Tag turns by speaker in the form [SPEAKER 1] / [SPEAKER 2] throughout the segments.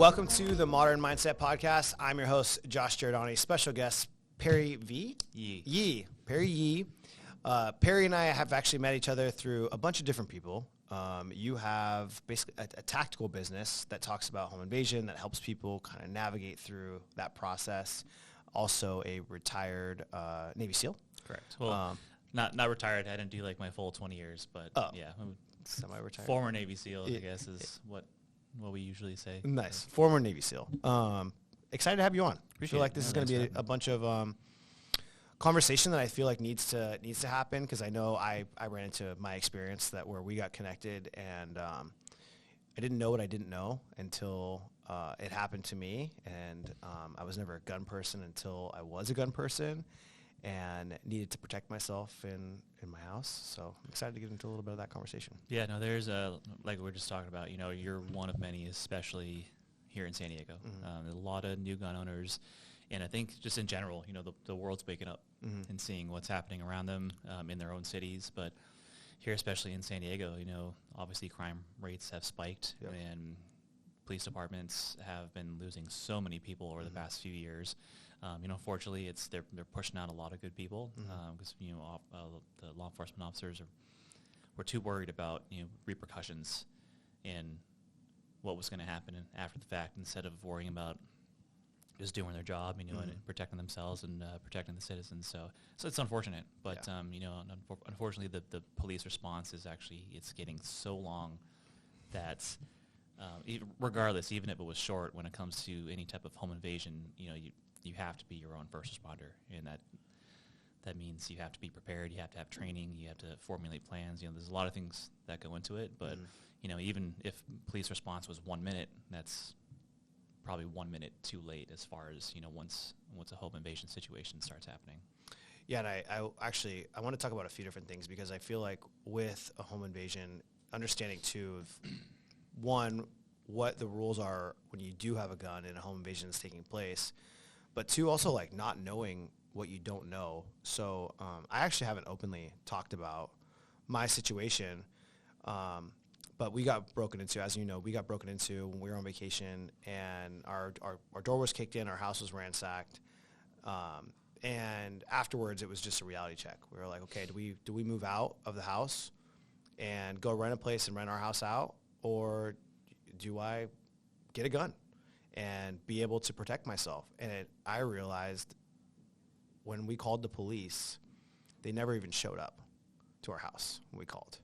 [SPEAKER 1] Welcome to the Modern Mindset Podcast. I'm your host, Josh Giordani. Special guest, Perry Yee. Perry Yee. Perry and I have actually met each other through a bunch of different people. You have basically a tactical business that talks about home invasion, that helps people kind of navigate through that process. Also a retired Navy SEAL.
[SPEAKER 2] Correct. Well, not retired. I didn't do like my full 20 years, but yeah.
[SPEAKER 1] Semi-retired.
[SPEAKER 2] Former Navy SEAL, I guess, is what we usually say.
[SPEAKER 1] Nice. Former Navy SEAL. Excited to have you on. I feel like this is going to be a bunch of conversation that I feel like needs to happen, because I know I ran into my experience that where we got connected, and I didn't know what I didn't know until it happened to me, and I was never a gun person until I was a gun person and needed to protect myself in my house. So I'm excited to get into a little bit of that conversation.
[SPEAKER 2] Yeah, no, there's like we were just talking about, you're one of many, especially here in San Diego.
[SPEAKER 1] Mm-hmm.
[SPEAKER 2] A lot of new gun owners, and I think just in general, the world's waking up and seeing what's happening around them in their own cities. But here, especially in San Diego, obviously crime rates have spiked, and police departments have been losing so many people over the past few years. Fortunately, they're pushing out a lot of good people because the law enforcement officers were too worried about repercussions and what was going to happen after the fact, instead of worrying about just doing their job, and protecting themselves and protecting the citizens. So it's unfortunate, but unfortunately, the police response is it's getting so long that regardless, even if it was short, when it comes to any type of home invasion, you have to be your own first responder, and that means you have to be prepared, you have to have training, you have to formulate plans. There's a lot of things that go into it, but even if police response was 1 minute, that's probably 1 minute too late as far as once a home invasion situation starts happening.
[SPEAKER 1] Yeah, and I want to talk about a few different things, because I feel like with a home invasion, understanding too of one, what the rules are when you do have a gun and a home invasion is taking place, but two, also like not knowing what you don't know. So I actually haven't openly talked about my situation, but we got broken into, as you know, when we were on vacation, and our door was kicked in, our house was ransacked, and afterwards it was just a reality check. We were like, okay, do we move out of the house and go rent a place and rent our house out, or do I get a gun and be able to protect myself? And I realized when we called the police, they never even showed up to our house when we called.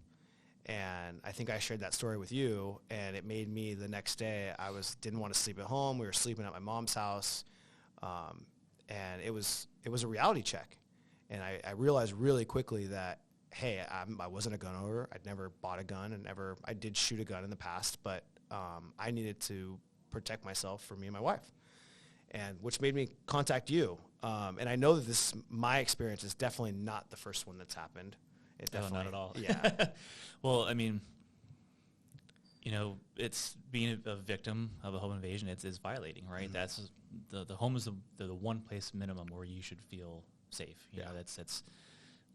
[SPEAKER 1] And I think I shared that story with you, and it made me, the next day, didn't want to sleep at home. We were sleeping at my mom's house, and it was a reality check. And I realized really quickly that, hey, I wasn't a gun owner. I'd never bought a gun, and I did shoot a gun in the past, but I needed to protect myself for me and my wife, and which made me contact you. And I know that my experience is definitely not the first one that's happened.
[SPEAKER 2] No, not at all.
[SPEAKER 1] Yeah.
[SPEAKER 2] Well, I mean, it's being a victim of a home invasion. It's violating, right? Mm-hmm. That's the home is the one place minimum where you should feel safe. You know, that's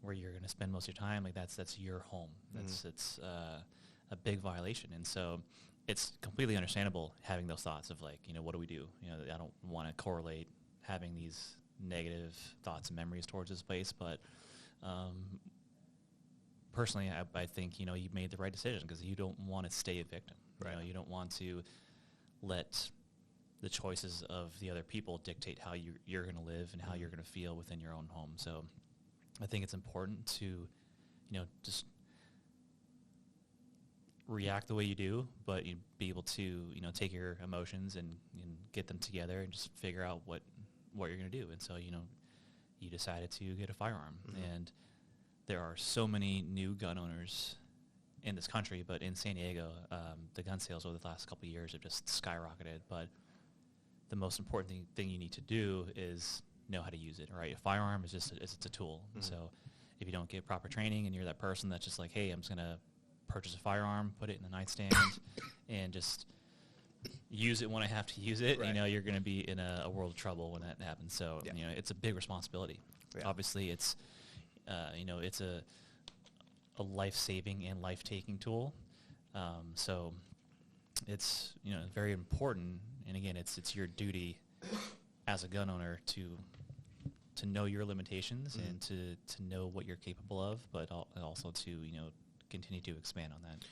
[SPEAKER 2] where you're going to spend most of your time. Like that's your home. It's a big violation, and so it's completely understandable having those thoughts of like, what do we do? I don't want to correlate having these negative thoughts and memories towards this place, but personally, I think, you made the right decision, because you don't want to stay a victim. Right. You don't want to let the choices of the other people dictate how you're going to live and how you're going to feel within your own home. So I think it's important to, just react the way you do, but you be able to, take your emotions and get them together and just figure out what you're going to do. And so, you decided to get a firearm. And there are so many new gun owners in this country, but in San Diego, the gun sales over the last couple of years have just skyrocketed. But the most important thing you need to do is know how to use it, right? A firearm is it's a tool. So if you don't get proper training, and you're that person that's just like, hey, I'm just going to purchase a firearm, put it in the nightstand, and just use it when I have to use it, right, you're going to be in a world of trouble when that happens. So, it's a big responsibility. Yeah. Obviously, it's it's a life-saving and life-taking tool. So it's, very important, And again, it's your duty as a gun owner to know your limitations and to know what you're capable of, but also to, continue to expand on that.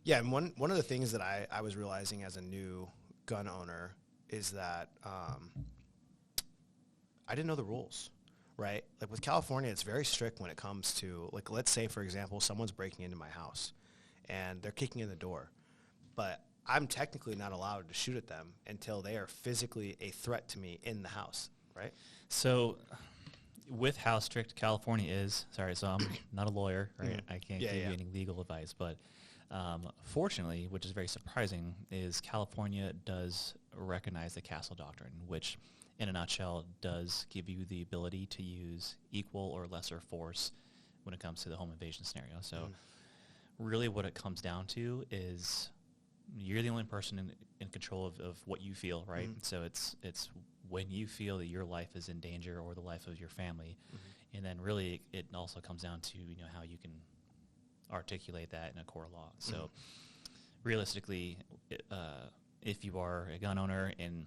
[SPEAKER 1] Yeah, and one of the things that I was realizing as a new gun owner is that I didn't know the rules, right? Like with California, it's very strict when it comes to, like, let's say, for example, someone's breaking into my house and they're kicking in the door, but I'm technically not allowed to shoot at them until they are physically a threat to me in the house, right?
[SPEAKER 2] So with how strict California is, sorry, so I'm not a lawyer, right? I can't give you any legal advice, but fortunately, which is very surprising, is California does recognize the castle doctrine, which in a nutshell does give you the ability to use equal or lesser force when it comes to the home invasion scenario. So really what it comes down to is you're the only person in control of what you feel, right? So it's when you feel that your life is in danger or the life of your family. And then really it also comes down to, how you can articulate that in a court of law. So realistically, if you are a gun owner and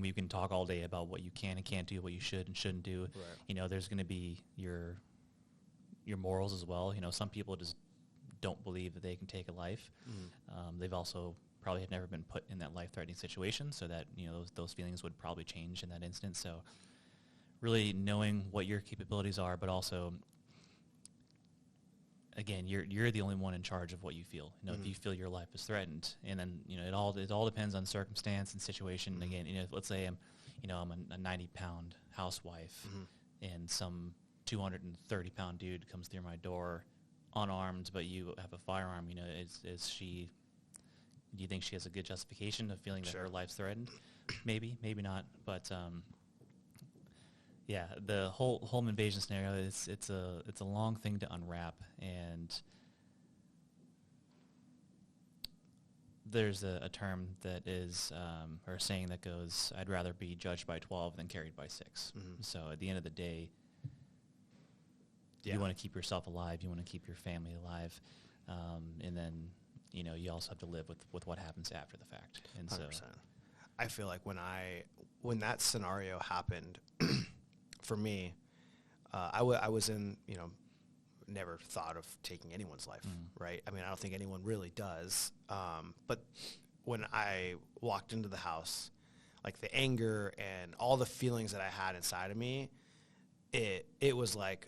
[SPEAKER 2] we can talk all day about what you can and can't do, what you should and shouldn't do. Right. There's going to be your morals as well. Some people just don't believe that they can take a life. They've also probably have never been put in that life-threatening situation, so that those feelings would probably change in that instance. So really knowing what your capabilities are, but also again, you're the only one in charge of what you feel. If you feel your life is threatened, and then it all depends on circumstance and situation. Again, let's say I'm a 90-pound housewife, and some 230-pound dude comes through my door, unarmed, but you have a firearm. Is she? Do you think she has a good justification of feeling that her life's threatened? Maybe, maybe not. But yeah, the whole home invasion scenario it's a long thing to unwrap, and there's a term that is or a saying that goes, "I'd rather be judged by 12 than carried by 6." So at the end of the day, you want to keep yourself alive, you want to keep your family alive, and then you also have to live with what happens after the fact. And 100%. So
[SPEAKER 1] I feel like when that scenario happened. For me, I was in, never thought of taking anyone's life, right? I mean, I don't think anyone really does. But when I walked into the house, like the anger and all the feelings that I had inside of me, it was like,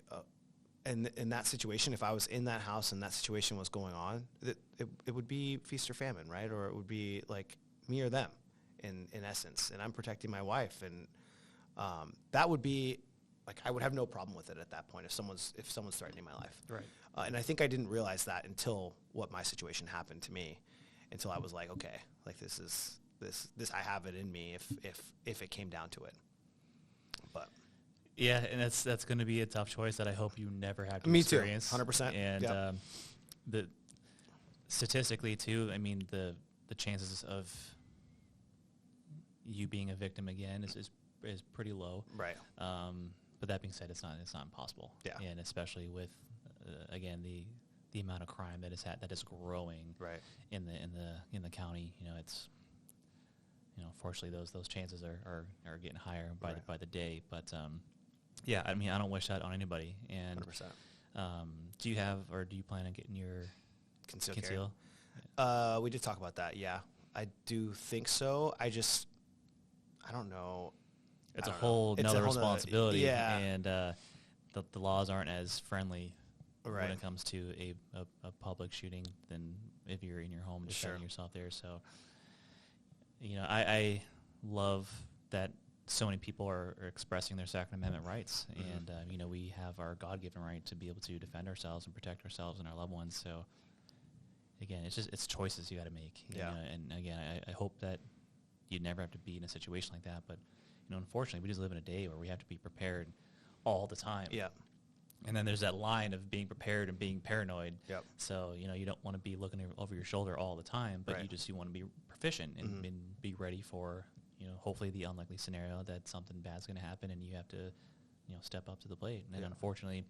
[SPEAKER 1] in that situation, if I was in that house and that situation was going on, it would be feast or famine, right? Or it would be like me or them, in essence. And I'm protecting my wife, and that would be. Like, I would have no problem with it at that point if someone's threatening my life.
[SPEAKER 2] Right.
[SPEAKER 1] And I think I didn't realize that until what my situation happened to me, until I was like, okay, like this I have it in me if it came down to it. But
[SPEAKER 2] yeah, and that's going to be a tough choice that I hope you never have to
[SPEAKER 1] me
[SPEAKER 2] experience.
[SPEAKER 1] Me too, 100%.
[SPEAKER 2] And the statistically too, I mean the chances of you being a victim again is pretty low.
[SPEAKER 1] Right.
[SPEAKER 2] But that being said, it's not impossible.
[SPEAKER 1] Yeah.
[SPEAKER 2] And especially with again the amount of crime that is growing.
[SPEAKER 1] Right.
[SPEAKER 2] In the county, it's fortunately those chances are getting higher by the day. But yeah, I mean, I don't wish that on anybody. And
[SPEAKER 1] 100%.
[SPEAKER 2] Do you plan on getting your conceal?
[SPEAKER 1] We did talk about that. Yeah, I do think so. I don't know.
[SPEAKER 2] It's a whole nother responsibility, and the laws aren't as friendly when it comes to a public shooting than if you're in your home defending yourself there. So, I love that so many people are expressing their Second Amendment rights, and we have our God-given right to be able to defend ourselves and protect ourselves and our loved ones. So, again, it's choices you got to make. And again, I hope that you never have to be in a situation like that, but. Unfortunately, we just live in a day where we have to be prepared all the time.
[SPEAKER 1] Yeah.
[SPEAKER 2] And then there's that line of being prepared and being paranoid.
[SPEAKER 1] Yep.
[SPEAKER 2] So, you don't want to be looking over your shoulder all the time, but you want to be proficient and be ready for, hopefully the unlikely scenario that something bad's going to happen and you have to, step up to the plate. And unfortunately,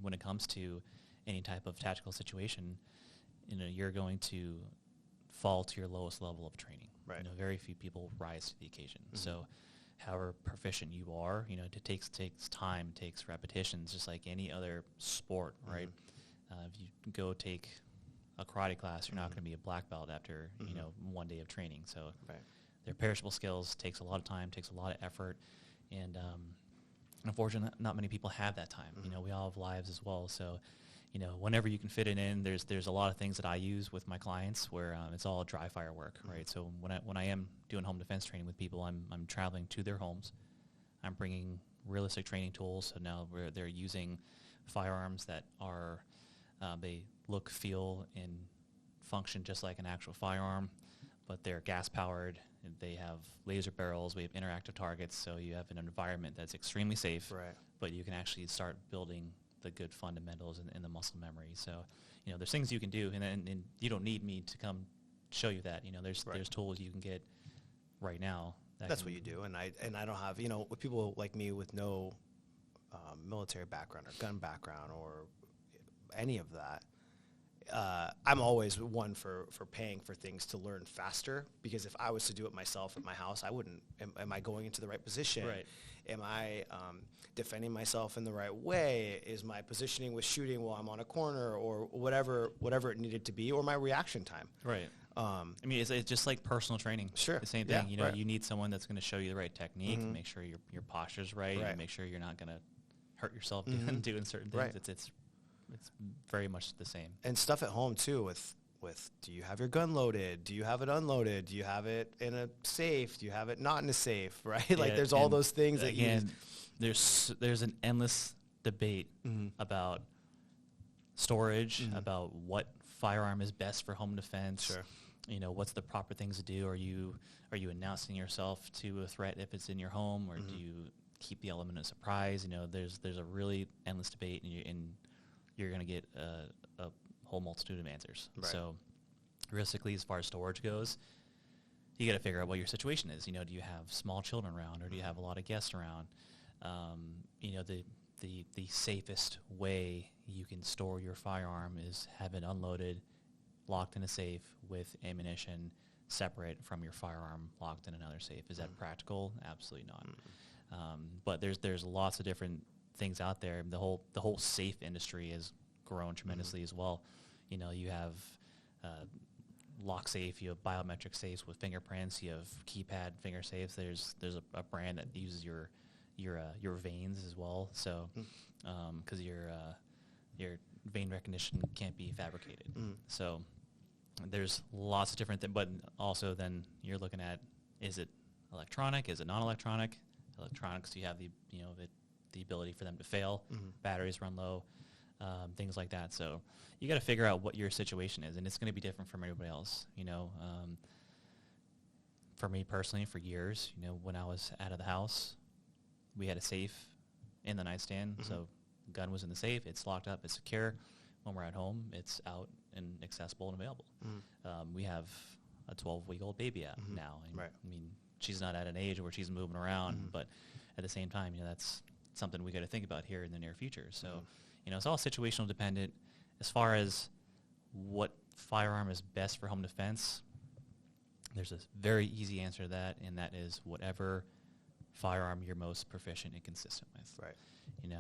[SPEAKER 2] when it comes to any type of tactical situation, you're going to fall to your lowest level of training.
[SPEAKER 1] Right.
[SPEAKER 2] Very few people rise to the occasion. So however proficient you are, it takes time, takes repetitions, just like any other sport, right? If you go take a karate class, you're not going to be a black belt after, one day of training. So they're perishable skills, takes a lot of time, takes a lot of effort. And unfortunately, not many people have that time. We all have lives as well. So, whenever you can fit it in, there's a lot of things that I use with my clients where it's all dry fire work, right? So when I am doing home defense training with people, I'm traveling to their homes. I'm bringing realistic training tools. So now they're using firearms that are they look, feel, and function just like an actual firearm, but they're gas powered. They have laser barrels. We have interactive targets. So you have an environment that's extremely safe, but you can actually start building the good fundamentals in the muscle memory. So, there's things you can do, and you don't need me to come show you that. There's tools you can get right now.
[SPEAKER 1] That's what you do, and I don't have, with people like me with no military background or gun background or any of that. I'm always one for paying for things to learn faster, because if I was to do it myself at my house, I wouldn't. Am I going into the right position?
[SPEAKER 2] Right.
[SPEAKER 1] Am I defending myself in the right way? Is my positioning with shooting while I'm on a corner, or whatever it needed to be, or my reaction time?
[SPEAKER 2] Right. It's just like personal training.
[SPEAKER 1] Sure.
[SPEAKER 2] The same thing. You need someone that's going to show you the right technique, make sure your posture's right, and make sure you're not going to hurt yourself doing certain things.
[SPEAKER 1] Right.
[SPEAKER 2] It's very much the same.
[SPEAKER 1] And stuff at home too, with do you have your gun loaded? Do you have it unloaded? Do you have it in a safe? Do you have it not in a safe? Right? Like there's all those things that
[SPEAKER 2] there's an endless debate about storage, about what firearm is best for home defense.
[SPEAKER 1] Sure.
[SPEAKER 2] What's the proper things to do? Are you announcing yourself to a threat if it's in your home, or do you keep the element of surprise? There's a really endless debate, and you're going to get a whole multitude of answers. Right. So realistically, as far as storage goes, you got to figure out what your situation is. Do you have small children around, or do you have a lot of guests around? The safest way you can store your firearm is have it unloaded, locked in a safe with ammunition separate from your firearm locked in another safe. Is that practical? Absolutely not. But there's lots of different things out there. The whole safe industry has grown tremendously as well. You have lock safe, you have biometric safes with fingerprints, you have keypad finger safes. There's a brand that uses your veins as well. So because your vein recognition can't be fabricated. So there's lots of different things. But also then you're looking at, is it electronic? Is it non-electronic? Electronics, you have the ability for them to fail, batteries run low, things like that. So you got to figure out what your situation is, and it's going to be different from everybody else. For me personally, for years, when I was out of the house, we had a safe in the nightstand. So gun was in the safe, it's locked up, it's secure. When we're at home, it's out and accessible and available. We have a 12-week-old baby out now. And, she's not at an age where she's moving around, but at the same time, that's something we got to think about here in the near future. So, it's all situational dependent. As far as what firearm is best for home defense, there's a very easy answer to that, and that is whatever firearm you're most proficient and consistent with.
[SPEAKER 1] Right.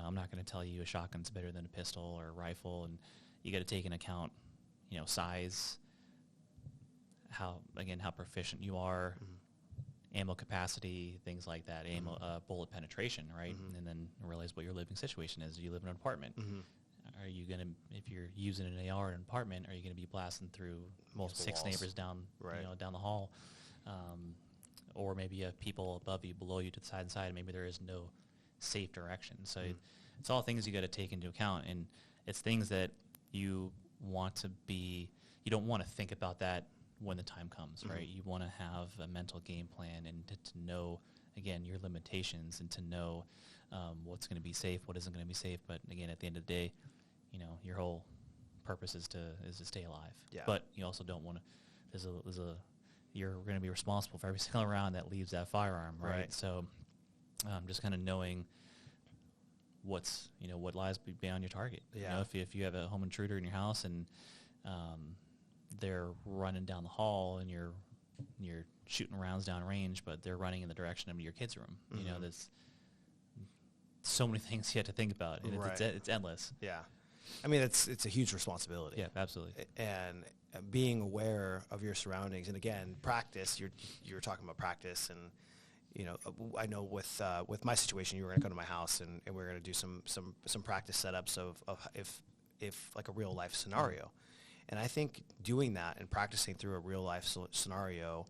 [SPEAKER 2] I'm not going to tell you a shotgun's better than a pistol or a rifle, and you got to take into account, size, how proficient you are, ammo capacity, things like that, bullet penetration, right? And then realize what your living situation is. Do you live in an apartment? Are you going to, if you're using an AR in an apartment, are you going to be blasting through six
[SPEAKER 1] walls.
[SPEAKER 2] neighbors down, down the hall? Or maybe you have people above you, below you, to the side and side, and maybe there is no safe direction. So it's all things you got to take into account, and it's things that you don't want to think about that when the time comes, right? You want to have a mental game plan and to know, again, your limitations, and to know what's going to be safe, what isn't going to be safe. But again, at the end of the day, your whole purpose is to stay alive.
[SPEAKER 1] Yeah.
[SPEAKER 2] But you also don't want to. You're going to be responsible for every single round that leaves that firearm, right? So just kind of knowing what lies beyond your target.
[SPEAKER 1] Yeah.
[SPEAKER 2] If you have a home intruder in your house and they're running down the hall and you're you're shooting rounds down range, but they're running in the direction of your kid's room. You know, there's so many things you have to think about, and it's endless.
[SPEAKER 1] Yeah. I mean, it's a huge responsibility.
[SPEAKER 2] Yeah, absolutely.
[SPEAKER 1] And being aware of your surroundings, and again, practice. You're talking about practice, and you know, I know with my situation, you were going to come to my house, and we were going to do some practice setups of if like a real life scenario. And I think doing that and practicing through a real life scenario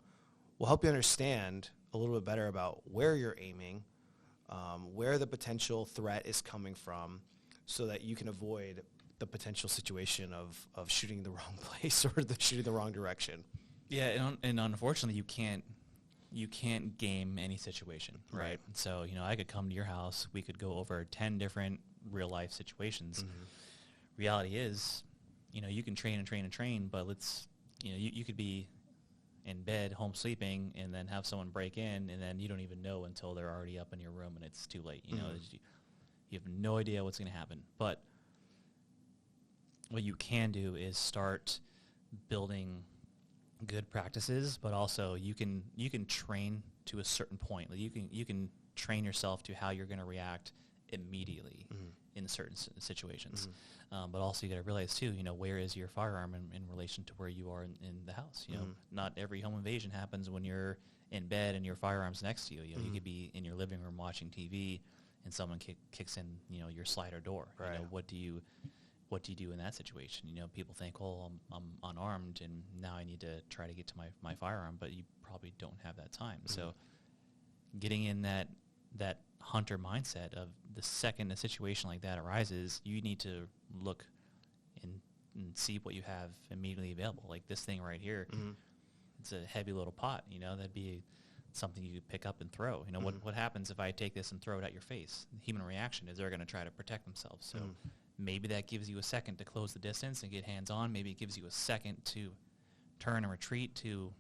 [SPEAKER 1] will help you understand a little bit better about where you're aiming, where the potential threat is coming from, so that you can avoid the potential situation of shooting the wrong place or shooting the wrong direction.
[SPEAKER 2] Yeah, and unfortunately, you can't game any situation, right? So, you know, I could come to your house, we could go over 10 different real life situations. Reality is, you know, you can train, but you could be in bed, home sleeping, and then have someone break in, and then you don't even know until they're already up in your room and it's too late. You know, you have no idea what's going to happen. But what you can do is start building good practices, but also you can train to a certain point. Like you can train yourself to how you're going to react immediately in certain situations. But also you got to realize too, you know, where is your firearm in relation to where you are in the house? You know, not every home invasion happens when you're in bed and your firearm's next to you. You know, you could be in your living room watching TV, and someone kicks in, you know, your slider door.
[SPEAKER 1] Right.
[SPEAKER 2] You know, what do you do in that situation? You know, people think, oh, I'm unarmed, and now I need to try to get to my firearm, but you probably don't have that time. So getting in that hunter mindset of the second a situation like that arises, you need to look and see what you have immediately available. Like this thing right here, it's a heavy little pot, you know, that'd be something you could pick up and throw. You know, what happens if I take this and throw it at your face? The human reaction is they're going to try to protect themselves. So maybe that gives you a second to close the distance and get hands-on. Maybe it gives you a second to turn and retreat to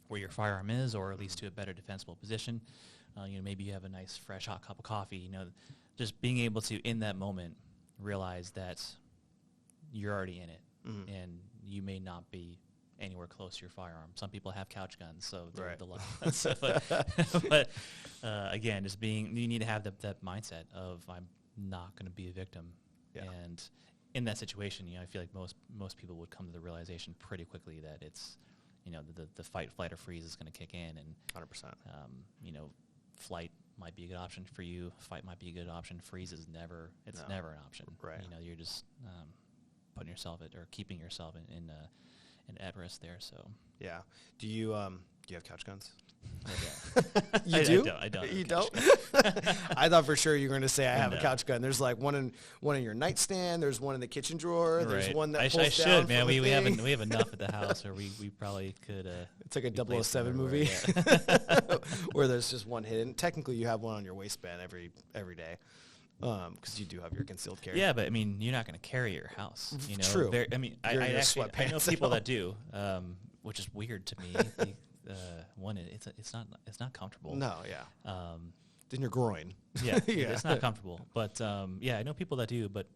[SPEAKER 2] where your firearm is, or at least to a better defensible position. You know, maybe you have a nice, fresh, hot cup of coffee. You know, just being able to, in that moment, realize that you're already in it, and you may not be anywhere close to your firearm. Some people have couch guns, so they're the lucky ones. But again, you need to have that mindset of I'm not going to be a victim. Yeah. And in that situation, you know, I feel like most people would come to the realization pretty quickly that it's, you know, the fight, flight, or freeze is going to kick in, and
[SPEAKER 1] 100%.
[SPEAKER 2] You know, flight might be a good option for you. Fight might be a good option. Freeze is never an option. Right. You know, you're just putting yourself or keeping yourself in at risk there. So
[SPEAKER 1] yeah. Do you have couch guns?
[SPEAKER 2] You
[SPEAKER 1] do?
[SPEAKER 2] I don't.
[SPEAKER 1] You don't? I thought for sure you were going to say I have a couch gun. There's like one in your nightstand. There's one in the kitchen drawer. Right. There's one that
[SPEAKER 2] I
[SPEAKER 1] pulls
[SPEAKER 2] should,
[SPEAKER 1] down
[SPEAKER 2] man.
[SPEAKER 1] from
[SPEAKER 2] We
[SPEAKER 1] the thing.
[SPEAKER 2] have enough at the house, or we probably could.
[SPEAKER 1] It's like a 007 movie where there's just one hidden. Technically, you have one on your waistband every day. Because you do have your concealed carry.
[SPEAKER 2] Yeah, but I mean, you're not going to carry your house. You know?
[SPEAKER 1] True.
[SPEAKER 2] I mean, I know people that do, which is weird to me. One, it's not comfortable.
[SPEAKER 1] No, yeah. In your groin.
[SPEAKER 2] Yeah, it's not comfortable. But I know people that do. But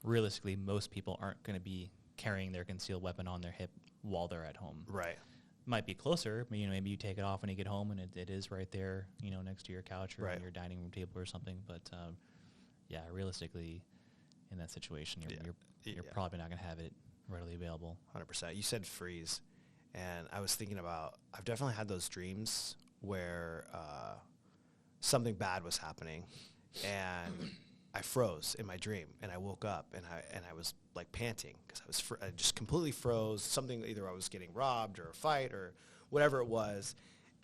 [SPEAKER 2] realistically, most people aren't going to be carrying their concealed weapon on their hip while they're at home.
[SPEAKER 1] Right.
[SPEAKER 2] Might be closer. You know, maybe you take it off when you get home, and it is right there. You know, next to your couch or on your dining room table or something. But realistically, in that situation, you're probably not going to have it readily available.
[SPEAKER 1] 100%. You said freeze, and I was thinking about, I've definitely had those dreams where something bad was happening, and I froze in my dream, and I woke up, and I was like panting because I just completely froze. Something, either I was getting robbed or a fight or whatever it was,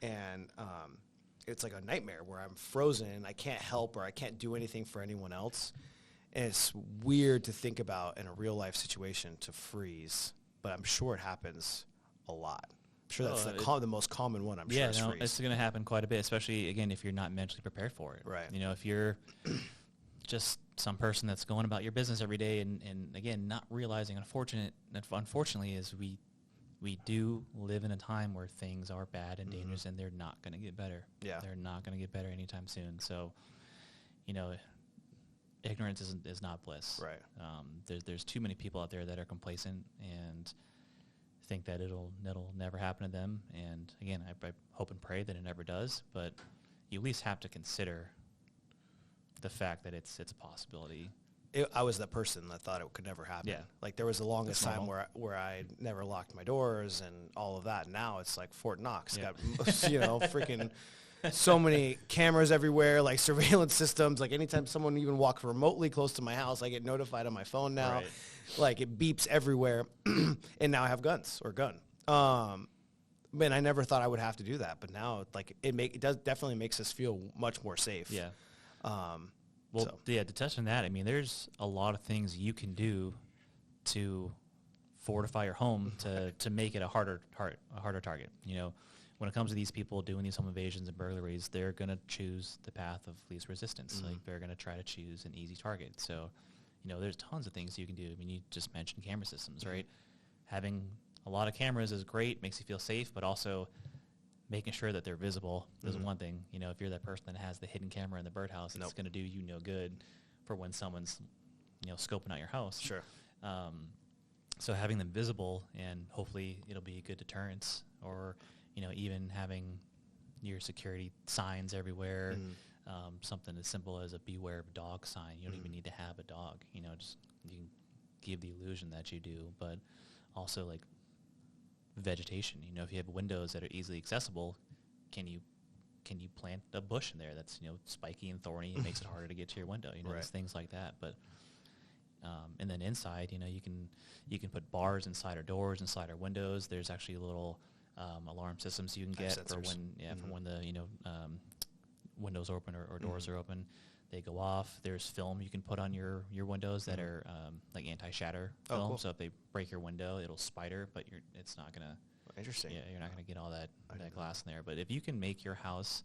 [SPEAKER 1] and it's like a nightmare where I'm frozen. I can't help or I can't do anything for anyone else. And it's weird to think about in a real life situation to freeze, but I'm sure it happens a lot. I'm sure that's the most common one. I'm sure freeze.
[SPEAKER 2] It's going to happen quite a bit, especially, again, if you're not mentally prepared for it.
[SPEAKER 1] Right.
[SPEAKER 2] You know, if you're just some person that's going about your business every day and again, not realizing, unfortunately, is we do live in a time where things are bad and dangerous, and they're not going to get better. Yeah. They're not going to get better anytime soon. So, you know, ignorance is not bliss.
[SPEAKER 1] Right.
[SPEAKER 2] There's too many people out there that are complacent and think that it'll never happen to them. And again, I hope and pray that it never does. But you at least have to consider the fact that it's a possibility.
[SPEAKER 1] I was that person that thought it could never happen.
[SPEAKER 2] Yeah.
[SPEAKER 1] Like there was the longest time where I never locked my doors and all of that. Now it's like Fort Knox.
[SPEAKER 2] Yeah.
[SPEAKER 1] Got, you know, freaking so many cameras everywhere, like surveillance systems. Like anytime someone even walks remotely close to my house, I get notified on my phone now.
[SPEAKER 2] Right.
[SPEAKER 1] Like it beeps everywhere. And now I have guns or gun. Man, I never thought I would have to do that, but now like it does definitely makes us feel much more safe.
[SPEAKER 2] Yeah. To touch on that, I mean, there's a lot of things you can do to fortify your home to make it a harder target. You know, when it comes to these people doing these home invasions and burglaries, they're going to choose the path of least resistance. Like they're going to try to choose an easy target. So, you know, there's tons of things you can do. I mean, you just mentioned camera systems, right? Having a lot of cameras is great, makes you feel safe, but also making sure that they're visible is one thing. You know, if you're that person that has the hidden camera in the birdhouse, it's going to do you no good for when someone's, you know, scoping out your house.
[SPEAKER 1] Sure.
[SPEAKER 2] So having them visible, and hopefully it'll be a good deterrence, or, you know, even having your security signs everywhere, something as simple as a beware of dog sign. You don't even need to have a dog. You know, just you can give the illusion that you do, but also like vegetation. You know, if you have windows that are easily accessible, can you plant a bush in there that's, you know, spiky and thorny and makes it harder to get to your window? You know, there's things like that. But and then inside, you know, you can put bars inside our doors, inside our windows. There's actually little alarm systems you can get for when the, you know, windows are open or doors are open. They go off. There's film you can put on your windows that are like anti-shatter film. Cool. So if they break your window, it'll spider, but it's not gonna.
[SPEAKER 1] Interesting.
[SPEAKER 2] Yeah, you're not gonna get all that glass in there. But if you can make your house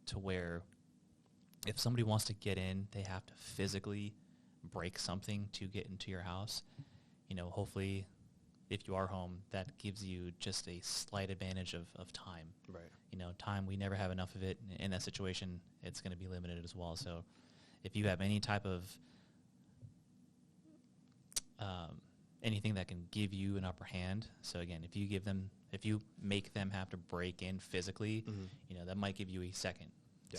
[SPEAKER 2] to where, if somebody wants to get in, they have to physically break something to get into your house. You know, hopefully, if you are home, that gives you just a slight advantage of time.
[SPEAKER 1] Right.
[SPEAKER 2] You know, time, we never have enough of it. In that situation, it's going to be limited as well. So if you have any type of anything that can give you an upper hand. So again, if you make them have to break in physically, you know, that might give you a second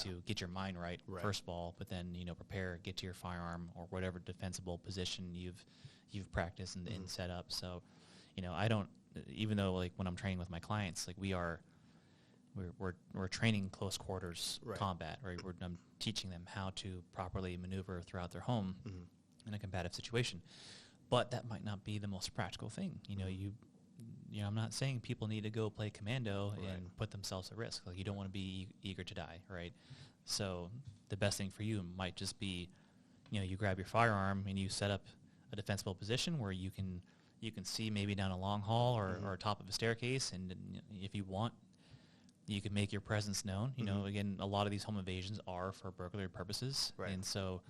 [SPEAKER 2] to get your mind right, first of all, but then, you know, prepare, get to your firearm or whatever defensible position you've practiced and set up. So, you know, I don't, even though like when I'm training with my clients, like we're training close quarters combat, right? I'm teaching them how to properly maneuver throughout their home in a combative situation. But that might not be the most practical thing. You know, you know, I'm not saying people need to go play commando and put themselves at risk. Like, you don't want to be eager to die, right? So the best thing for you might just be, you know, you grab your firearm and you set up a defensible position where you can see maybe down a long hall or top of a staircase, and if you want, you can make your presence known. You know, again, a lot of these home invasions are for burglary purposes, and so,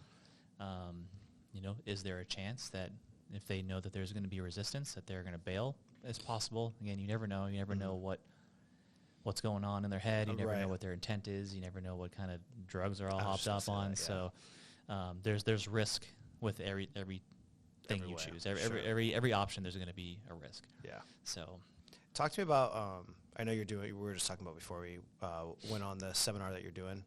[SPEAKER 2] you know, is there a chance that if they know that there's going to be resistance, that they're going to bail? It's possible. Again, you never know. You never know what's going on in their head. You never know what their intent is. You never know what kind of drugs are all hopped up on. That, so there's risk with every thing you choose. Every option, there's going to be a risk. Yeah. So,
[SPEAKER 1] talk to me about. I know we were just talking about before we went on the seminar that you're doing.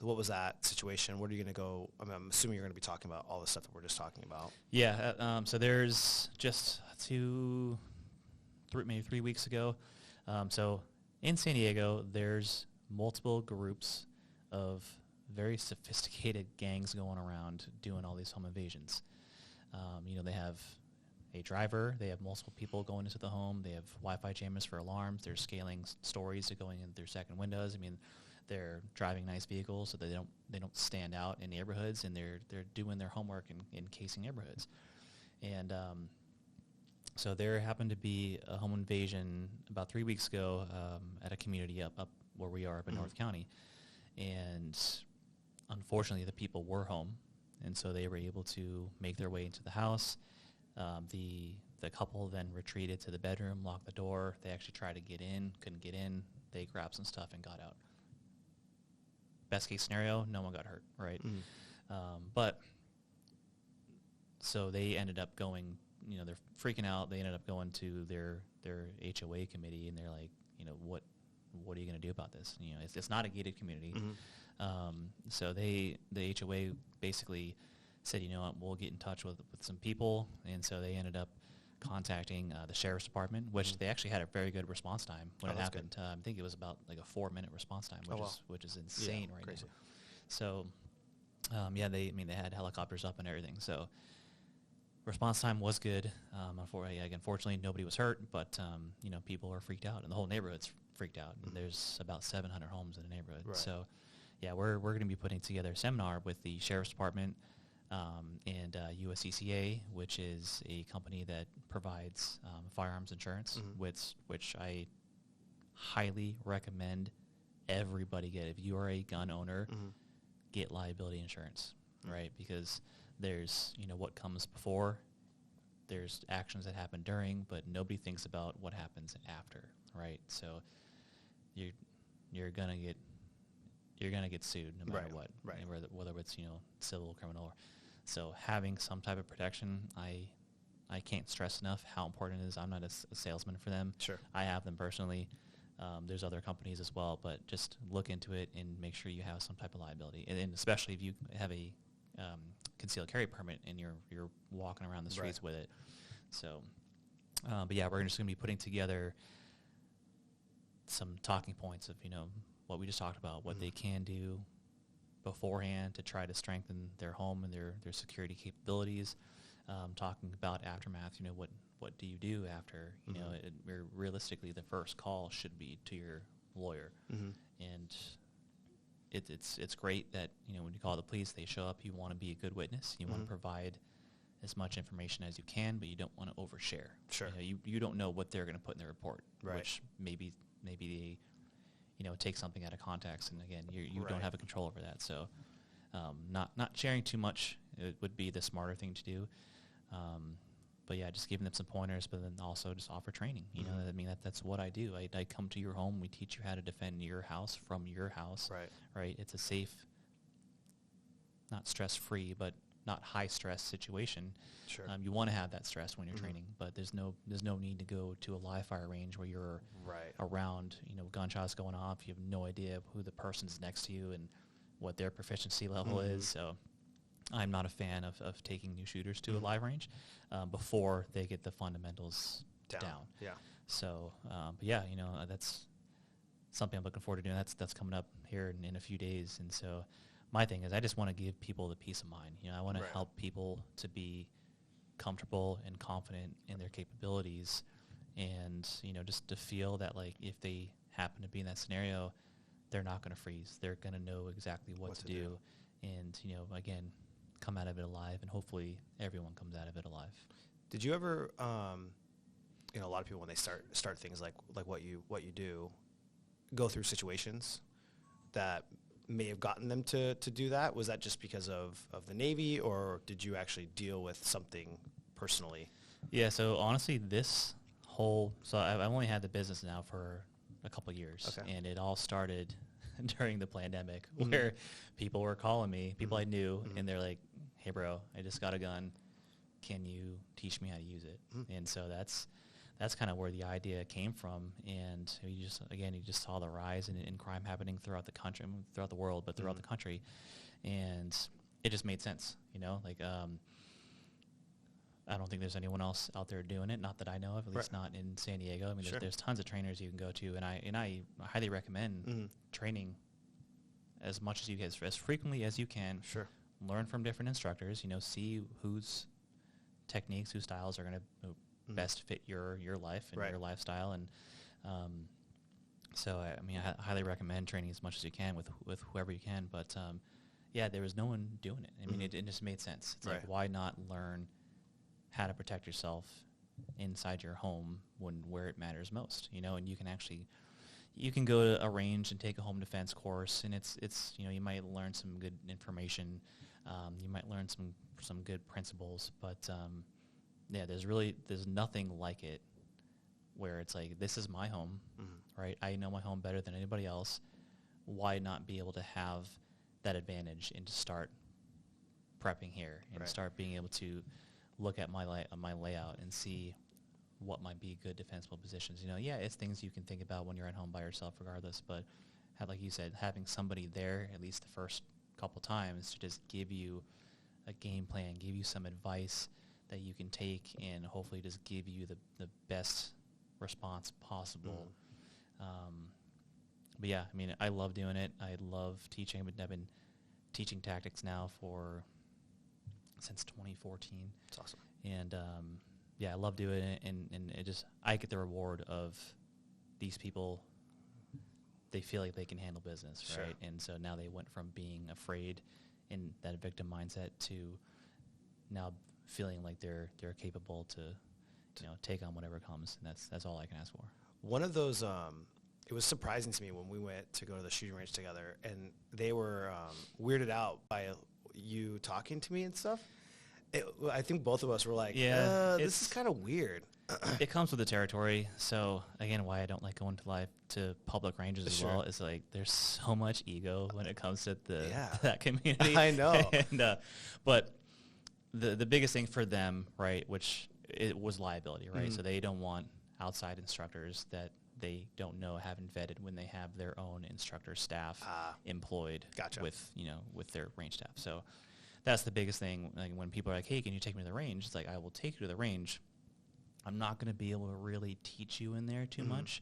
[SPEAKER 1] What was that situation? Where are you going to go? I mean, I'm assuming you're going to be talking about all the stuff that we're just talking about.
[SPEAKER 2] Yeah. So there's just maybe 3 weeks ago. So in San Diego, there's multiple groups of very sophisticated gangs going around doing all these home invasions. You know, they have a driver. They have multiple people going into the home. They have Wi-Fi jammers for alarms. They're scaling stories to going in their second windows. I mean, they're driving nice vehicles so they don't stand out in neighborhoods, and they're doing their homework in casing neighborhoods. And so there happened to be a home invasion about 3 weeks ago at a community up where we are up in North County. And unfortunately, the people were home, and so they were able to make their way into the house. The couple then retreated to the bedroom, locked the door. They actually tried to get in, couldn't get in. They grabbed some stuff and got out. Best case scenario, no one got hurt, right? But so they ended up going they're freaking out. They ended up going to their HOA committee, and they're like, what are you going to do about this? It's not a gated community. So the HOA basically said, we'll get in touch with some people. And so they ended up contacting the sheriff's department, which they actually had a very good response time when it happened. I think it was about like a 4-minute response time, which is insane right now. So, they had helicopters up and everything. So response time was good. Unfortunately, nobody was hurt, but people are freaked out, and the whole neighborhood's freaked out. And there's about 700 homes in the neighborhood. Right. So, we're going to be putting together a seminar with the sheriff's department and USCCA, which is a company that provides firearms insurance, which I highly recommend everybody get. If you are a gun owner, get liability insurance, right? Because there's, what comes before, there's actions that happen during, but nobody thinks about what happens after, right? So you're gonna get sued no matter what, right? Whether it's civil, criminal. So having some type of protection, I can't stress enough how important it is. I'm not a salesman for them. Sure, I have them personally. There's other companies as well, but just look into it and make sure you have some type of liability, and especially if you have a concealed carry permit and you're walking around the streets with it. So, we're just going to be putting together some talking points of what we just talked about, what they can do beforehand to try to strengthen their home and their security capabilities. Talking about aftermath, what do you do after? Realistically, the first call should be to your lawyer, and it's great that when you call the police, they show up. You want to be a good witness. You want to provide as much information as you can, but you don't want to overshare. Sure, you don't know what they're going to put in the report, which maybe they take something out of context, and again, you don't have a control over that. So, not sharing too much would be the smarter thing to do. But just giving them some pointers, but then also just offer training. That's what I do. I come to your home. We teach you how to defend your house from your house. Right. It's a safe, not stress-free, but not high-stress situation. Sure. You want to have that stress when you're training, but there's no need to go to a live fire range where you're around, gunshots going off. You have no idea who the person's next to you and what their proficiency level is. So I'm not a fan of taking new shooters to a live range before they get the fundamentals down. Yeah. So, that's something I'm looking forward to doing. That's coming up here in a few days. And so my thing is I just want to give people the peace of mind. I want to help people to be comfortable and confident in their capabilities, and, just to feel that, like, if they happen to be in that scenario, they're not going to freeze. They're going to know exactly what to do. And, again, come out of it alive, and hopefully everyone comes out of it alive.
[SPEAKER 1] Did you ever, a lot of people when they start things like what you do, go through situations that may have gotten them to do that? Was that just because of the Navy, or did you actually deal with something personally?
[SPEAKER 2] Yeah, so honestly, I've only had the business now for a couple of years, and it all started during the pandemic, where people were calling me, people I knew, and they're like, "Hey, bro, I just got a gun. Can you teach me how to use it?" And so that's kind of where the idea came from. And you just saw the rise in crime happening throughout the country, throughout the world, but throughout the country, and it just made sense. I don't think there's anyone else out there doing it, not that I know of, at least not in San Diego. I mean, there's tons of trainers you can go to, and I highly recommend training as much as you can, as frequently as you can. Sure. Learn from different instructors. See whose techniques, whose styles are going to best fit your life and your lifestyle. And so I highly recommend training as much as you can with whoever you can. But there was no one doing it. I mean, it just made sense. It's like, why not learn how to protect yourself inside your home where it matters most? And you can go to a range and take a home defense course, and it's you might learn some good information, you might learn some good principles, but there's nothing like it where it's like, this is my home, right? I know my home better than anybody else. Why not be able to have that advantage and to start prepping here and start being able to look at my layout and see what might be good defensible positions. It's things you can think about when you're at home by yourself regardless, but like you said, having somebody there at least the first couple times to just give you a game plan, give you some advice that you can take and hopefully just give you the best response possible. But yeah, I mean, I love doing it. I love teaching. I've been teaching tactics now since 2014.
[SPEAKER 1] That's awesome.
[SPEAKER 2] And I love doing it, and it just, I get the reward of these people. They feel like they can handle business,
[SPEAKER 1] Sure.
[SPEAKER 2] right? And so now they went from being afraid in that victim mindset to now feeling like they're capable to take on whatever comes, and that's all I can ask for.
[SPEAKER 1] One of those, it was surprising to me when we went to go to the shooting range together, and they were weirded out by you talking to me and stuff. I think both of us were like, this is kind of weird.
[SPEAKER 2] It comes with the territory. So again, why I don't like going to public ranges as well is like there's so much ego when it comes to that community.
[SPEAKER 1] I know.
[SPEAKER 2] And but the biggest thing for them, right, which it was liability, right? So they don't want outside instructors that they don't know, haven't vetted when they have their own instructor staff employed with their range staff. So that's the biggest thing. Like when people are like, hey, can you take me to the range? It's like, I will take you to the range. I'm not going to be able to really teach you in there too much.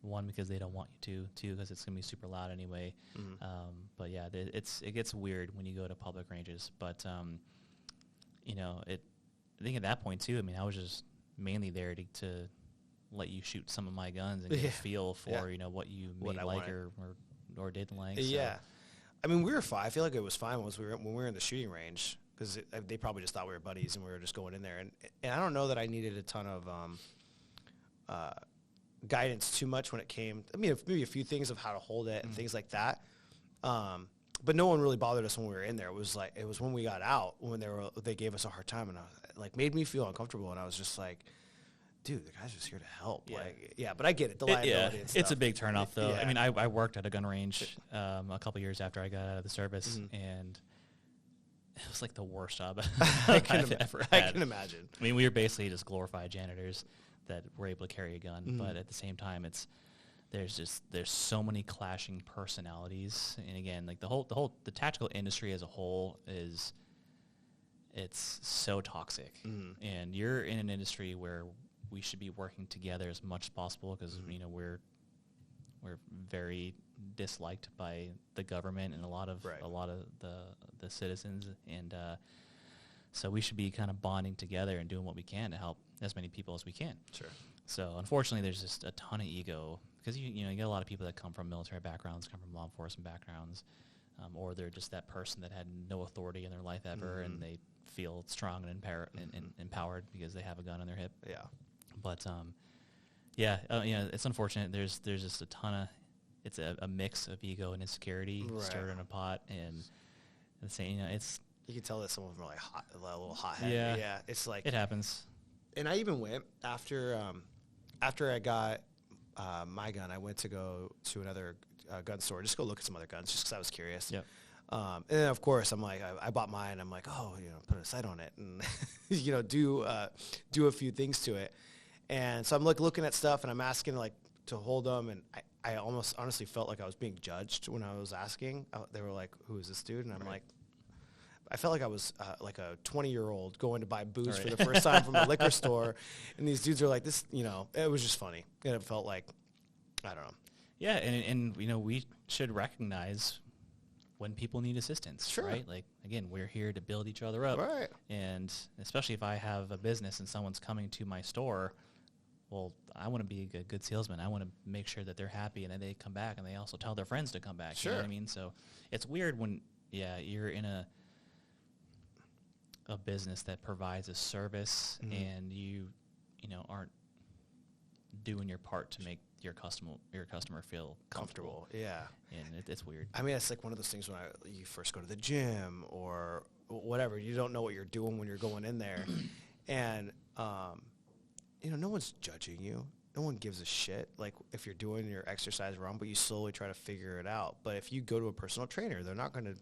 [SPEAKER 2] One, because they don't want you to. Two, because it's going to be super loud anyway. But yeah, it gets weird when you go to public ranges. But, I think at that point too, I mean, I was just mainly there to let you shoot some of my guns and get a feel for, what you may like or didn't like.
[SPEAKER 1] Yeah. So. I mean, we were fine. I feel like it was fine when we were in the shooting range, because they probably just thought we were buddies and we were just going in there. And I don't know that I needed a ton of guidance too much when it came. I mean, maybe a few things of how to hold it and things like that. But no one really bothered us when we were in there. It was when we got out when they gave us a hard time, and made me feel uncomfortable. And I was just like, dude, the guy's just here to help. But I get it. The liability and stuff.
[SPEAKER 2] It's a big turnoff, though. Yeah. I mean, I worked at a gun range a couple years after I got out of the service, and it was like the worst job I've ever had.
[SPEAKER 1] I can imagine.
[SPEAKER 2] I mean, we were basically just glorified janitors that were able to carry a gun, but at the same time, there's so many clashing personalities, and again, like the tactical industry as a whole it's so toxic, and you're in an industry where we should be working together as much as possible, because we're very disliked by the government and a lot of the citizens, and so we should be kind of bonding together and doing what we can to help as many people as we can.
[SPEAKER 1] Sure.
[SPEAKER 2] So unfortunately, there's just a ton of ego, because you get a lot of people that come from military backgrounds, come from law enforcement backgrounds, or they're just that person that had no authority in their life ever, and they feel strong and empowered because they have a gun on their hip.
[SPEAKER 1] Yeah.
[SPEAKER 2] But it's unfortunate. There's just a ton of, it's a mix of ego and insecurity stirred in a pot, and the same. It's,
[SPEAKER 1] you can tell that some of them are like a little hot-headed. Yeah. It's like
[SPEAKER 2] it happens.
[SPEAKER 1] And I even went after I got my gun. I went to go to another gun store just to go look at some other guns, just because I was curious.
[SPEAKER 2] Yep.
[SPEAKER 1] And then of course I'm like, I bought mine. I'm like, put a sight on it, and do a few things to it. And so I'm like looking at stuff, and I'm asking to hold them, and I almost honestly felt like I was being judged when I was asking. They were like, "Who is this dude?" And I'm like, I felt like I was like a 20-year-old going to buy booze for the first time from a liquor store, and these dudes are like this. It was just funny, and it felt like, I don't know.
[SPEAKER 2] Yeah, and we should recognize when people need assistance,
[SPEAKER 1] sure.
[SPEAKER 2] Right? Like, again, we're here to build each other up.
[SPEAKER 1] Right.
[SPEAKER 2] And especially if I have a business and someone's coming to my store, well, I want to be a good salesman. I want to make sure that they're happy and that they come back, and they also tell their friends to come back.
[SPEAKER 1] Sure.
[SPEAKER 2] You know what I mean? So it's weird when, you're in a business that provides a service and you aren't doing your part to make your customer feel comfortable.
[SPEAKER 1] Yeah.
[SPEAKER 2] And it's weird.
[SPEAKER 1] I mean, it's like one of those things when you first go to the gym or whatever, you don't know what you're doing when you're going in there. And, no one's judging you. No one gives a shit, like, if you're doing your exercise wrong, but you slowly try to figure it out. But if you go to a personal trainer, they're not going to,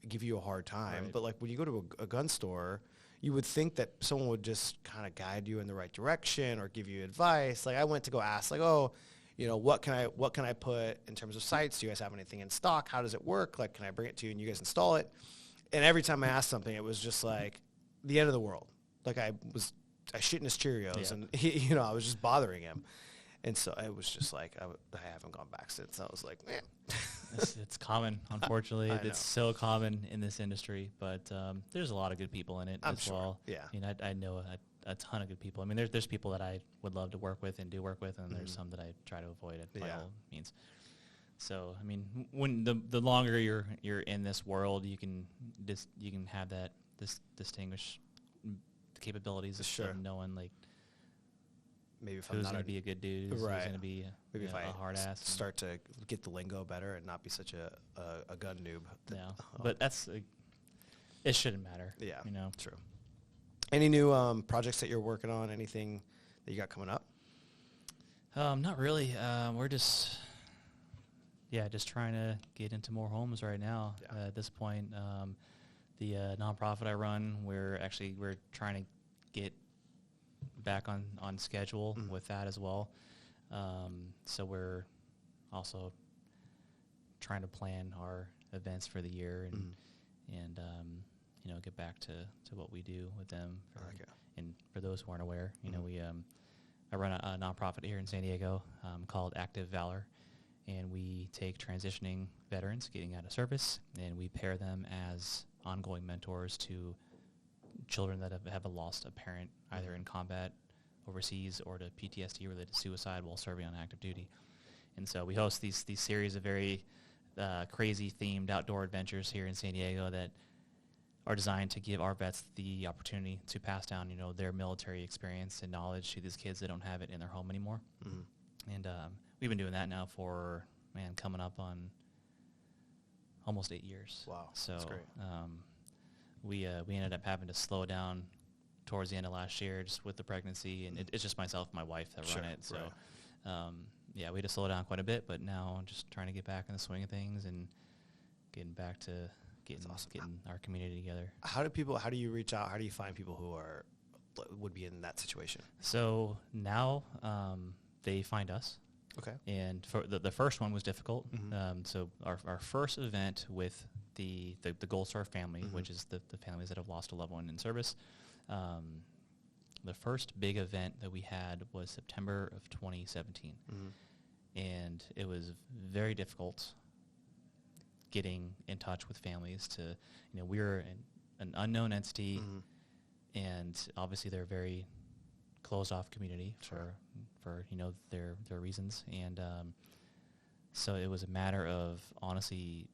[SPEAKER 1] give you a hard time.
[SPEAKER 2] Right.
[SPEAKER 1] But like when you go to a gun store, you would think that someone would just kind of guide you in the right direction or give you advice. Like I went to go ask, like, oh, what can I put in terms of sights? Do you guys have anything in stock? How does it work? Like, can I bring it to you and you guys install it? And every time I asked something, it was just like the end of the world. Like I shit in his Cheerios, and I was just bothering him. And so it was just like, I haven't gone back since. I was like, man.
[SPEAKER 2] It's common, unfortunately.
[SPEAKER 1] I know.
[SPEAKER 2] It's so common in this industry, but there's a lot of good people in it
[SPEAKER 1] I'm
[SPEAKER 2] as
[SPEAKER 1] sure.
[SPEAKER 2] well.
[SPEAKER 1] Yeah.
[SPEAKER 2] I mean, I know a ton of good people. I mean, there's people that I would love to work with and do work with, and there's some that I try to avoid by all means. So, I mean, when the longer you're in this world, you can have this distinguish the capabilities of knowing, like,
[SPEAKER 1] maybe if I'm
[SPEAKER 2] who's
[SPEAKER 1] not
[SPEAKER 2] going to be a good dude, who's
[SPEAKER 1] right.
[SPEAKER 2] going to be
[SPEAKER 1] maybe if I
[SPEAKER 2] a hard ass.
[SPEAKER 1] start to get the lingo better and not be such a gun noob.
[SPEAKER 2] Yeah, but that's it shouldn't matter.
[SPEAKER 1] Yeah,
[SPEAKER 2] True.
[SPEAKER 1] Any new projects that you're working on? Anything that you got coming up?
[SPEAKER 2] Not really. We're just trying to get into more homes right now. At this point, the nonprofit I run, we're trying to get back on schedule with that as well. So we're also trying to plan our events for the year and get back to what we do with them. And for those who aren't aware, I run a nonprofit here in San Diego called Active Valor, and we take transitioning veterans getting out of service, and we pair them as ongoing mentors to children that have lost a parent either in combat overseas or to PTSD related to suicide while serving on active duty. And so we host these series of very crazy themed outdoor adventures here in San Diego that are designed to give our vets the opportunity to pass down, their military experience and knowledge to these kids that don't have it in their home anymore. And we've been doing that now for, coming up on almost 8 years.
[SPEAKER 1] Wow,
[SPEAKER 2] so
[SPEAKER 1] that's great.
[SPEAKER 2] We ended up having to slow down towards the end of last year just with the pregnancy, and it's just myself and my wife that run it. So, we had to slow down quite a bit, but now I'm just trying to get back in the swing of things and getting back to getting our community together.
[SPEAKER 1] How do you reach out? How do you find people who would be in that situation?
[SPEAKER 2] So now they find us.
[SPEAKER 1] Okay.
[SPEAKER 2] And for the first one was difficult. So our first event with the Gold Star family, which is the families that have lost a loved one in service, the first big event that we had was September of 2017. And it was very difficult getting in touch with families to, we're an unknown entity, and obviously they're a very closed off community for their reasons. And so it was a matter of, honestly,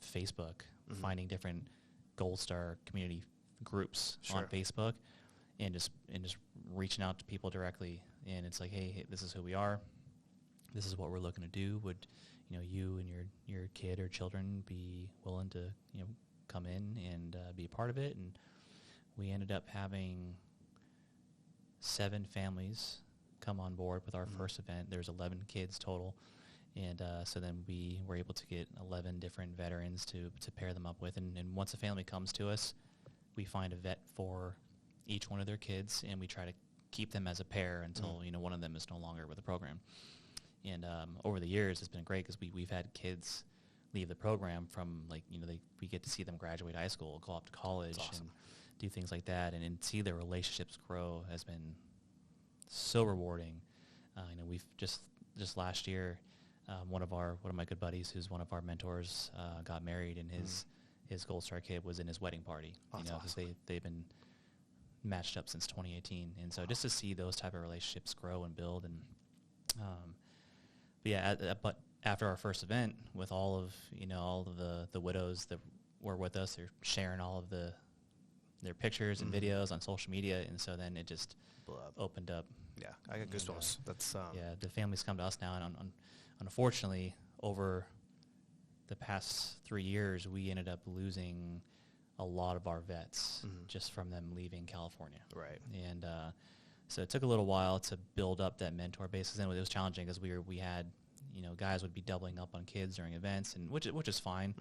[SPEAKER 2] Facebook, finding different Gold Star community groups on Facebook and just reaching out to people directly. And it's like, hey, this is who we are. This is what we're looking to do. Would you and your kid or children be willing to come in and be a part of it? And we ended up having 7 families come on board with our first event. There's 11 kids total. And so then we were able to get 11 different veterans to pair them up with. And once a family comes to us, we find a vet for each one of their kids, and we try to keep them as a pair until one of them is no longer with the program. And over the years, it's been great because we've had kids leave the program from, we get to see them graduate high school, go off to college, and do things like that, and see their relationships grow has been so rewarding. We've just last year, one of my good buddies, who's one of our mentors, got married, and his Gold Star kid was in his wedding party. Because they've been matched up since 2018, and so just to see those type of relationships grow and build, and but after our first event, with all of the widows that were with us, they're sharing all of their pictures and videos on social media, and so then it just opened up.
[SPEAKER 1] Yeah, I got goosebumps. That's
[SPEAKER 2] the families come to us now, and unfortunately, over the past 3 years, we ended up losing a lot of our vets just from them leaving California.
[SPEAKER 1] Right.
[SPEAKER 2] And so it took a little while to build up that mentor base, and it was challenging because we had guys would be doubling up on kids during events, and which is fine.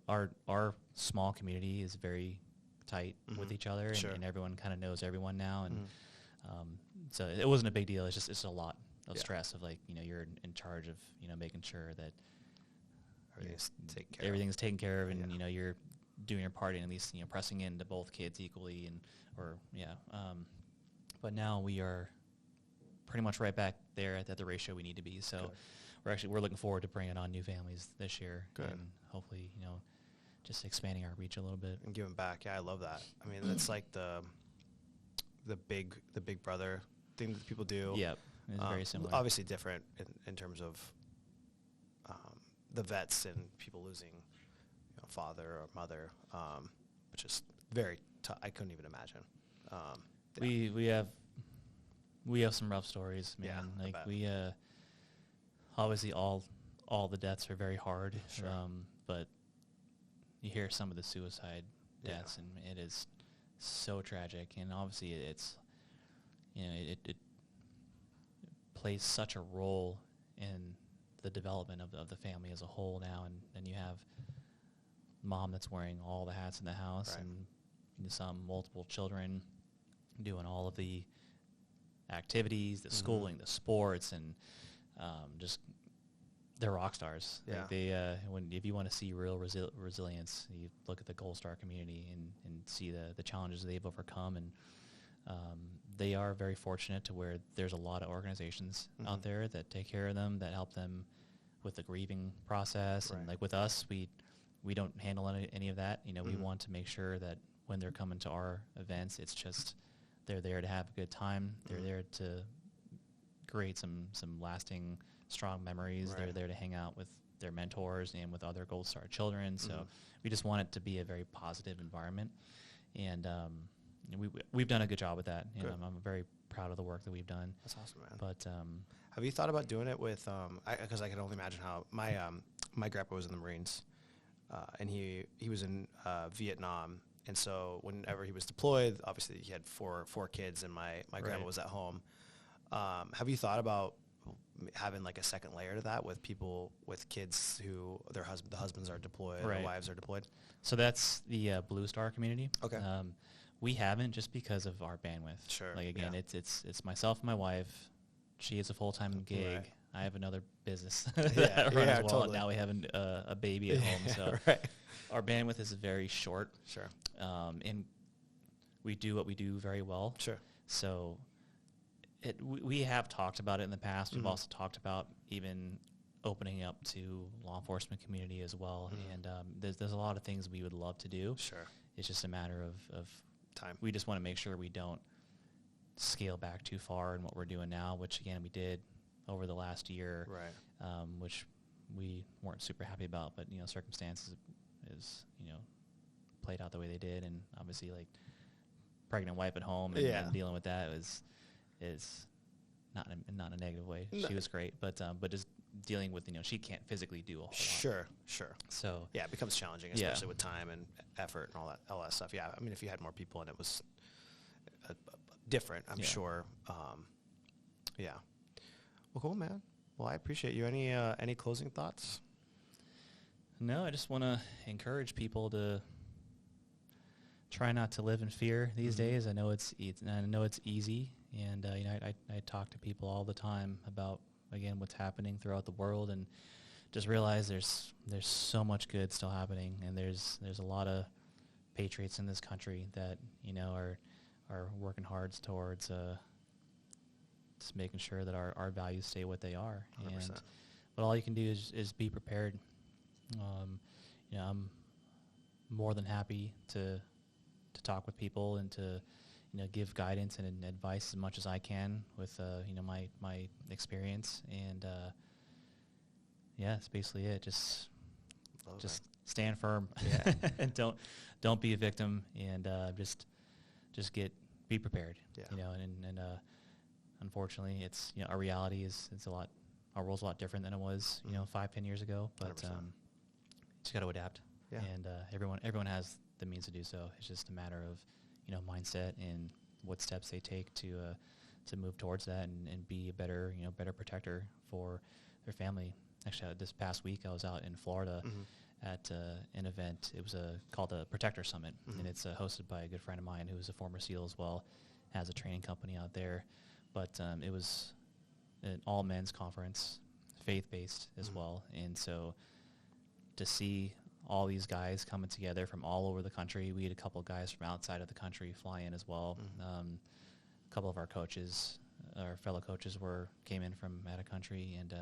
[SPEAKER 2] Our small community is very tight with each other, and everyone kind of knows everyone now, and so it wasn't a big deal. It's a lot of stress of you're in charge of making sure that everything's taken care of, and you're doing your part, and at least pressing into both kids equally, but now we are pretty much right back there at the ratio we need to be. So we're looking forward to bringing on new families this year, and hopefully just expanding our reach a little bit
[SPEAKER 1] and giving back. Yeah, I love that. I mean, it's like the big brother thing that people do.
[SPEAKER 2] Yeah, it's very similar.
[SPEAKER 1] Obviously different in terms of the vets and people losing father or mother, which is very tough. I couldn't even imagine.
[SPEAKER 2] We have some rough stories, man. We obviously all the deaths are very hard, but you hear some of the suicide deaths, and it is so tragic. And obviously, it's it plays such a role in the development of the family as a whole now. And then you have mom that's wearing all the hats in the house, and some multiple children doing all of the activities, the schooling, the sports, and just they're rock stars.
[SPEAKER 1] Yeah.
[SPEAKER 2] If you want to see real resilience, you look at the Gold Star community and see the challenges they've overcome, and they are very fortunate to where there's a lot of organizations out there that take care of them, that help them with the grieving process. And like with us, we don't handle any of that. We want to make sure that when they're coming to our events, it's just they're there to have a good time. They're there to create some lasting, strong memories. They're there to hang out with their mentors and with other Gold Star children. So we just want it to be a very positive environment. And we've done a good job with that. And I'm very proud of the work that we've done.
[SPEAKER 1] That's awesome, man.
[SPEAKER 2] But
[SPEAKER 1] have you thought about doing it with, because I can only imagine how my grandpa was in the Marines, and he was in Vietnam. And so whenever he was deployed, obviously he had four kids, and my grandma was at home. Have you thought about having like a second layer to that with people with kids who the husbands are deployed, the wives are deployed?
[SPEAKER 2] So that's the Blue Star community.
[SPEAKER 1] Okay.
[SPEAKER 2] We haven't, just because of our bandwidth.
[SPEAKER 1] Sure.
[SPEAKER 2] Like again, it's myself and my wife. She is a full-time gig.
[SPEAKER 1] Right.
[SPEAKER 2] I have another business that I run as well.
[SPEAKER 1] Totally.
[SPEAKER 2] Now we have a baby at home, so our bandwidth is very short.
[SPEAKER 1] Sure.
[SPEAKER 2] And we do what we do very well.
[SPEAKER 1] Sure.
[SPEAKER 2] So we have talked about it in the past. We've also talked about even opening up to law enforcement community as well. And there's a lot of things we would love to do.
[SPEAKER 1] Sure.
[SPEAKER 2] It's just a matter of
[SPEAKER 1] time.
[SPEAKER 2] We just want to make sure we don't scale back too far in what we're doing now, which again we did over the last year, which we weren't super happy about. But circumstances is played out the way they did, and obviously like pregnant wife at home and dealing with that is not in a negative way. No. She was great, but just dealing with she can't physically do a whole lot.
[SPEAKER 1] Sure.
[SPEAKER 2] So
[SPEAKER 1] it becomes challenging, especially with time and effort and all that stuff. Yeah, I mean, if you had more people and it was different, I'm sure. Yeah. Well, cool, man. Well, I appreciate you. Any closing thoughts?
[SPEAKER 2] No, I just want to encourage people to try not to live in fear these days. I know it's easy, and I talk to people all the time about again what's happening throughout the world, and just realize there's so much good still happening, and there's a lot of patriots in this country that are working hard towards just making sure that our values stay what they are.
[SPEAKER 1] 100%.
[SPEAKER 2] But all you can do is be prepared. I'm more than happy to talk with people and to give guidance and advice as much as I can with my experience, and that's basically it. Just stand firm and don't be a victim, and just be prepared. And unfortunately it's our reality is our world's a lot different than it was 5-10 years ago, but just got to adapt. And everyone has the means to do so. It's just a matter of mindset and what steps they take to move towards that and be a better protector for their family. Actually, this past week I was out in Florida at an event. It was called the Protector Summit, and it's hosted by a good friend of mine who is a former SEAL as well, has a training company out there. But it was an all-men's conference, faith-based as well. And so to see all these guys coming together from all over the country, we had a couple of guys from outside of the country fly in as well. A couple of our coaches, our fellow coaches came in from out of country, and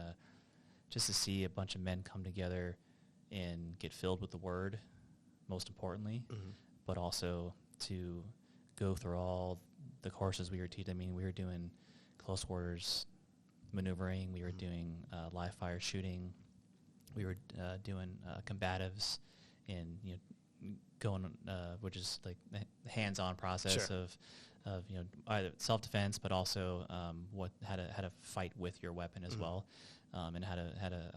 [SPEAKER 2] just to see a bunch of men come together and get filled with the Word, most importantly, but also to go through all the courses we were teaching. I mean, we were doing close quarters maneuvering, we were doing live fire shooting, we were doing combatives, and going, which is like the hands-on process of either self-defense, but also how to fight with your weapon as well, and how to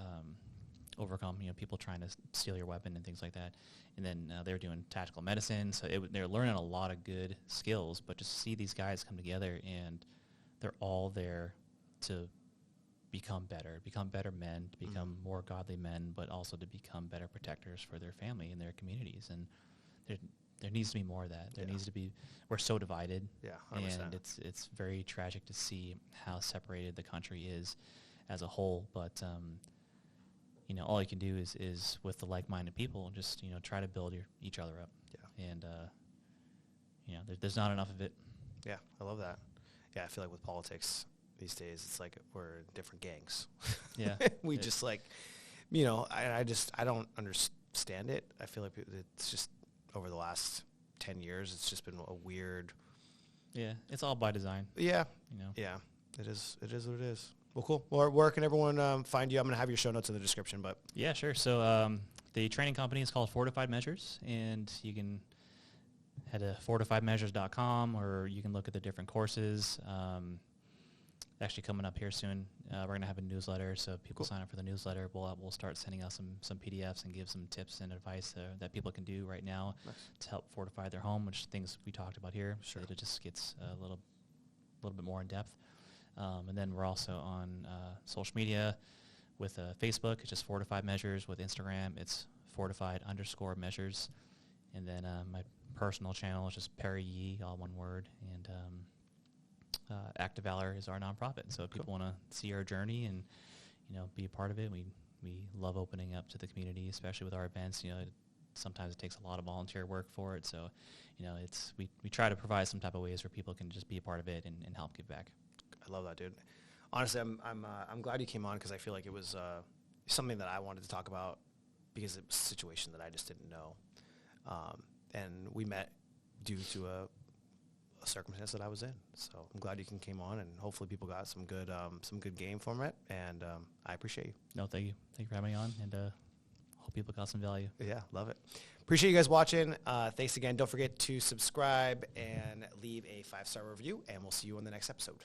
[SPEAKER 2] overcome people trying to steal your weapon and things like that. And then they were doing tactical medicine, so they were learning a lot of good skills. But just see these guys come together, and they're all there to become better men, to become more godly men, but also to become better protectors for their family and their communities. And there needs to be more of that. There needs to be. We're so divided,
[SPEAKER 1] 100%.
[SPEAKER 2] and it's very tragic to see how separated the country is as a whole. But all you can do is with the like-minded people, just try to build each other up. And there's not enough of it.
[SPEAKER 1] Yeah, I love that. Yeah, I feel like with politics these days, it's like we're in different gangs.
[SPEAKER 2] Yeah,
[SPEAKER 1] we just like, I don't understand it. I feel like it's just over the last 10 years, it's just been a weird.
[SPEAKER 2] Yeah, it's all by design.
[SPEAKER 1] Yeah, yeah, it is what it is. Well, cool. Well, where can everyone find you? I'm going to have your show notes in the description, but.
[SPEAKER 2] Yeah, sure. So the training company is called Fortified Measures, and you can head to fortifiedmeasures.com, or you can look at the different courses. Actually coming up here soon, we're going to have a newsletter, so if people sign up for the newsletter, we'll start sending out some PDFs and give some tips and advice that people can do right now to help fortify their home, which things we talked about here, so that it just gets a little bit more in depth. And then we're also on social media with Facebook. It's just Fortified Measures. With Instagram, it's Fortified_Measures. And then my personal channel is just Perry Yee, all one word. And Active Valor is our nonprofit. So if people want to see our journey and be a part of it, we love opening up to the community, especially with our events. Sometimes it takes a lot of volunteer work for it. So we try to provide some type of ways where people can just be a part of it and help give back.
[SPEAKER 1] I love that, dude. Honestly, I'm glad you came on, because I feel like it was something that I wanted to talk about, because it was a situation that I just didn't know, and we met due to a circumstance that I was in. So I'm glad you came on, and hopefully people got some good game from it. And I appreciate you.
[SPEAKER 2] No, thank you. Thank you for having me on, and hope people got some value.
[SPEAKER 1] Yeah, love it. Appreciate you guys watching. Thanks again. Don't forget to subscribe and leave a 5-star review, and we'll see you on the next episode.